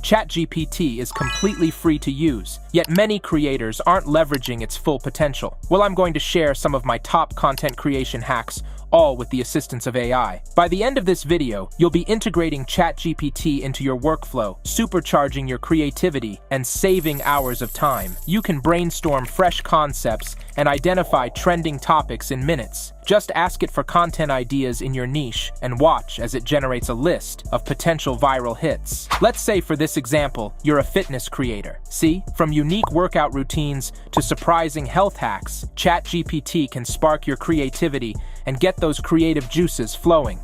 ChatGPT is completely free to use, yet many creators aren't leveraging its full potential. Well, I'm going to share some of my top content creation hacks, all with the assistance of AI. By the end of this video, you'll be integrating ChatGPT into your workflow, supercharging your creativity, and saving hours of time. You can brainstorm fresh concepts and identify trending topics in minutes. Just ask it for content ideas in your niche and watch as it generates a list of potential viral hits. Let's say for this example, you're a fitness creator. See, from unique workout routines to surprising health hacks, ChatGPT can spark your creativity and get those creative juices flowing.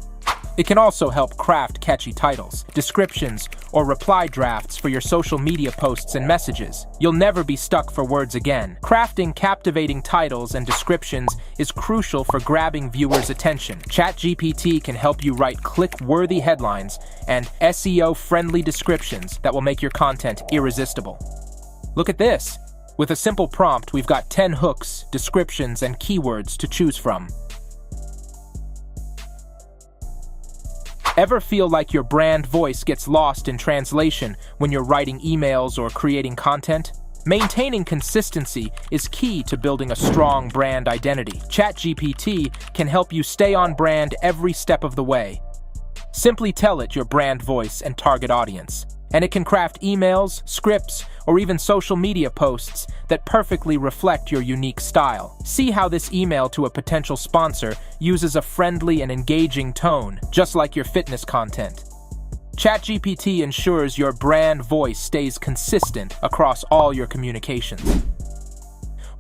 It can also help craft catchy titles, descriptions, or reply drafts for your social media posts and messages. You'll never be stuck for words again. Crafting captivating titles and descriptions is crucial for grabbing viewers' attention. ChatGPT can help you write click-worthy headlines and SEO-friendly descriptions that will make your content irresistible. Look at this. With a simple prompt, we've got 10 hooks, descriptions, and keywords to choose from. Ever feel like your brand voice gets lost in translation when you're writing emails or creating content? Maintaining consistency is key to building a strong brand identity. ChatGPT can help you stay on brand every step of the way. Simply tell it your brand voice and target audience, and it can craft emails, scripts, or even social media posts that perfectly reflect your unique style. See how this email to a potential sponsor uses a friendly and engaging tone, just like your fitness content. ChatGPT ensures your brand voice stays consistent across all your communications.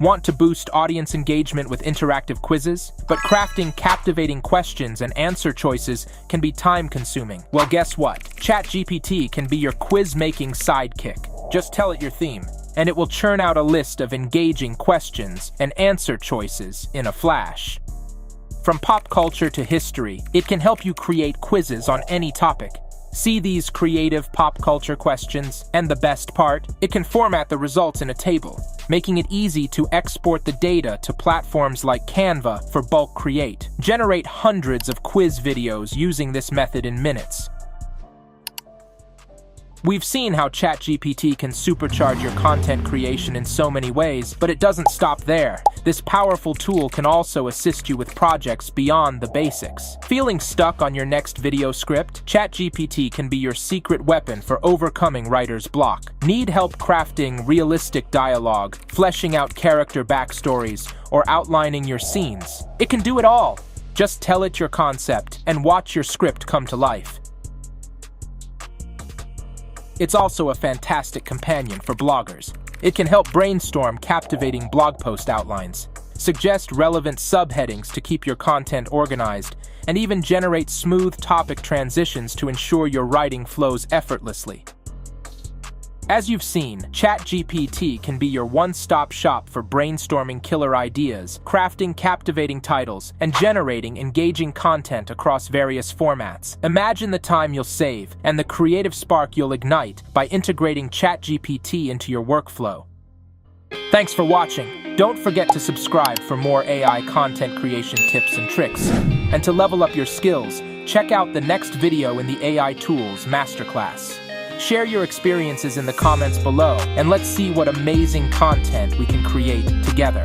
Want to boost audience engagement with interactive quizzes? But crafting captivating questions and answer choices can be time-consuming. Well, guess what? ChatGPT can be your quiz-making sidekick. Just tell it your theme, and it will churn out a list of engaging questions and answer choices in a flash. From pop culture to history, it can help you create quizzes on any topic. See these creative pop culture questions, and the best part, it can format the results in a table, making it easy to export the data to platforms like Canva for bulk create. Generate hundreds of quiz videos using this method in minutes. We've seen how ChatGPT can supercharge your content creation in so many ways, but it doesn't stop there. This powerful tool can also assist you with projects beyond the basics. Feeling stuck on your next video script? ChatGPT can be your secret weapon for overcoming writer's block. Need help crafting realistic dialogue, fleshing out character backstories, or outlining your scenes? It can do it all. Just tell it your concept and watch your script come to life. It's also a fantastic companion for bloggers. It can help brainstorm captivating blog post outlines, suggest relevant subheadings to keep your content organized, and even generate smooth topic transitions to ensure your writing flows effortlessly. As you've seen, ChatGPT can be your one-stop shop for brainstorming killer ideas, crafting captivating titles, and generating engaging content across various formats. Imagine the time you'll save and the creative spark you'll ignite by integrating ChatGPT into your workflow. Thanks for watching. Don't forget to subscribe for more AI content creation tips and tricks. And to level up your skills, check out the next video in the AI Tools Masterclass. Share your experiences in the comments below, and let's see what amazing content we can create together.